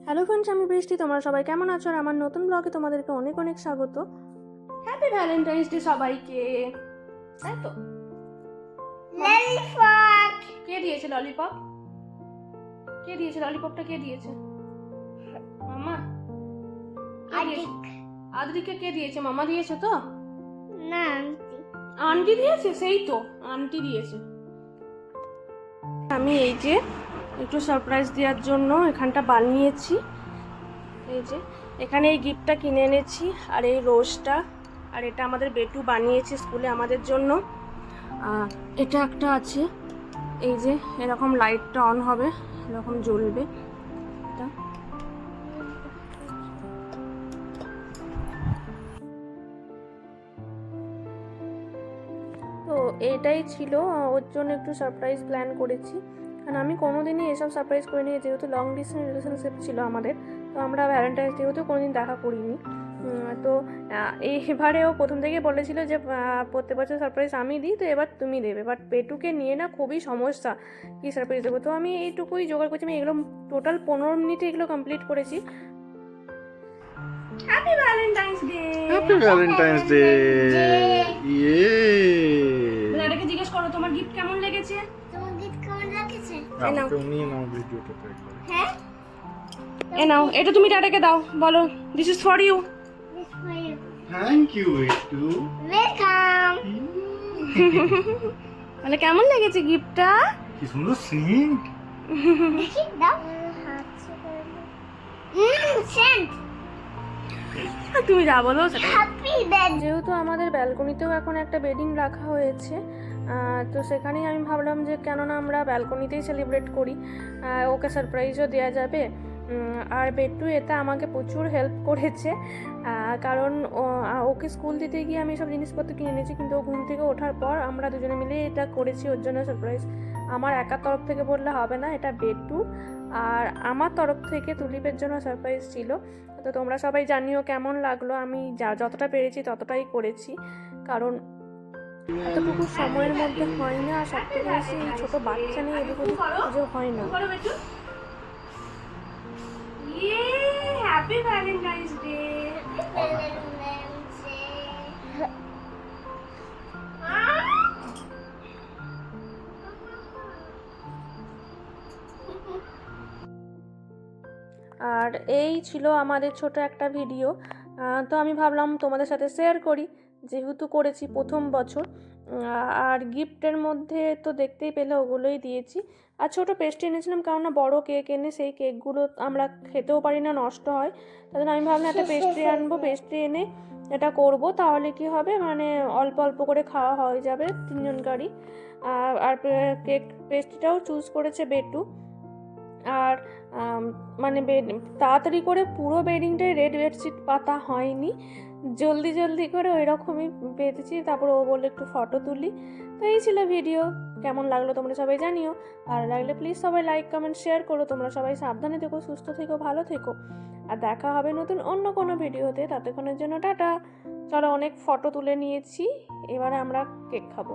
Hello friends, আমি বৃষ্টি। তোমরা সবাই কেমন আছো? আর আমার নতুন ব্লগে তোমাদেরকে অনেক অনেক স্বাগত। হ্যাপি ভ্যালেন্টাইন্স ডে সবাইকে। তাই তো, ললিপপ কে দিয়েছে ললিপপ? কে দিয়েছে ললিপপটা? কে দিয়েছে? মামা। কে দিয়েছে? আদ্রিকে কে দিয়েছে? মামা দিয়েছে তো? না আন্টি আন্টি দিয়েছে? সেই তো, আন্টি দিয়েছে। আমি এই যে একটু সারপ্রাইজ দেওয়ার জন্য এখানটা বানিয়েছি। এই যে এখানে এই গিফটটা কিনে এনেছি, আর এই রোজটা, আর এটা আমাদের বেটু বানিয়েছে স্কুলে আমাদের জন্য। এটা একটা আছে, এই যে এরকম লাইটটা অন হবে, এরকম জ্বলবে এটা। তো এটাই ছিল, ওর জন্য একটু সারপ্রাইজ প্ল্যান করেছি। কারণ আমি কোনোদিনই এসব সারপ্রাইজ করিনি, যেহেতু লং ডিস্টেন্স রিলেশনশিপ ছিল আমাদের। তো আমরা ভ্যালেন্টাইন্স ডেতেও কোনোদিন দেখা করিনি। তো এবারেও প্রথম থেকে বলেছিল যে প্রত্যেক বছর সারপ্রাইজ আমি দিই, তো এবার তুমি দেবে। বাট পেটুকে নিয়ে না খুবই সমস্যা, কী সারপ্রাইজ দেবো। তো আমি এইটুকুই জোগাড় করছি। আমি এগুলো টোটাল 15 মিনিটে এগুলো কমপ্লিট করেছি। Happy Valentine's day! Happy Valentine's day! ইয়ে! এটাকে জিজ্ঞেস করো তোমার গিফট কেমন লেগেছে। তোমার গিফট কেমন লাগছে? আমাকে নিয়ে নাও ভিডিওটা প্লে করে। হ্যাঁ এ নাও, এটা তুমি ডাটাকে দাও, বলো this is for you. this for you. Thank you একটু। Welcome. মানে কেমন লেগেছে গিফটটা? কি সুন্দর সিঙ্ক। দেখি দাও সেন্ট তুমি যা বলো সেটা। হ্যাপি বার্থডে যেহেতু আমাদের ব্যালকনিতেও এখন একটা বেডিং রাখা হয়েছে, তো সেখানেই আমি ভাবলাম যে কেননা আমরা ব্যালকনিতেই সেলিব্রেট করি, ওকে সারপ্রাইজও দেওয়া যাবে। আর বেটু এটা আমাকে প্রচুর হেল্প করেছে, কারণ ওকে স্কুল দিতে গিয়ে আমি সব জিনিসপত্র কিনে এনেছি, কিন্তু ও ঘুম থেকে ওঠার পর আমরা দুজনে মিলে এটা করেছি ওর জন্য সারপ্রাইজ। আমার একার তরফ থেকে বললে হবে না, এটা বেটু আর আমার তরফ থেকে তুলিপের জন্য সারপ্রাইজ ছিল। তো তোমরা সবাই জানিও কেমন লাগলো। আমি যতটা পেরেছি ততটাই করেছি, কারণ এতটুকু সময়ের মধ্যে হয় না। আর সব থেকে বেশি এই ছোটো বাচ্চা নিয়ে এদিক ওদিক পুজো হয় না। Happy Valentine's day! আর এই ছিল আমাদের ছোট একটা ভিডিও। তো আমি ভাবলাম তোমাদের সাথে শেয়ার করি, যেহেতু করেছি প্রথম বছর। আর গিফটের মধ্যে তো দেখতেই পেলে ওগুলোই দিয়েছি। আর ছোটো পেস্ট্রি এনেছিলাম, কারণ না বড়ো কেক এনে সেই কেকগুলো আমরা খেতেও পারি না, নষ্ট হয়। তাই জন্য আমি ভাবলাম একটা পেস্ট্রি আনবো, পেস্ট্রি এনে এটা করব, তাহলে কি হবে মানে অল্প অল্প করে খাওয়া হয়ে যাবে তিনজনকারই। আর কেক পেস্ট্রিটাও চুজ করেছে বেটু। আর মানে তাড়াতাড়ি করে পুরো বেডিংটায় রেড বেডশিট পাতা হয়নি, জলদি জলদি করে ওই রকমই পেতেছি। তারপর ও বললো একটু ফটো তুলি। তো এই ছিল ভিডিও। কেমন লাগলো তোমরা সবাই জানিও। ভালো লাগলে প্লিজ সবাই লাইক কমেন্ট শেয়ার করো। তোমরা সবাই সাবধানে থেকো, সুস্থ থেকো, ভালো থেকো। আর দেখা হবে নতুন অন্য কোনো ভিডিওতে। ততক্ষণের জন্য টাটা। চলো, অনেক ফটো তুলে নিয়েছি, এবারে আমরা কেক খাবো।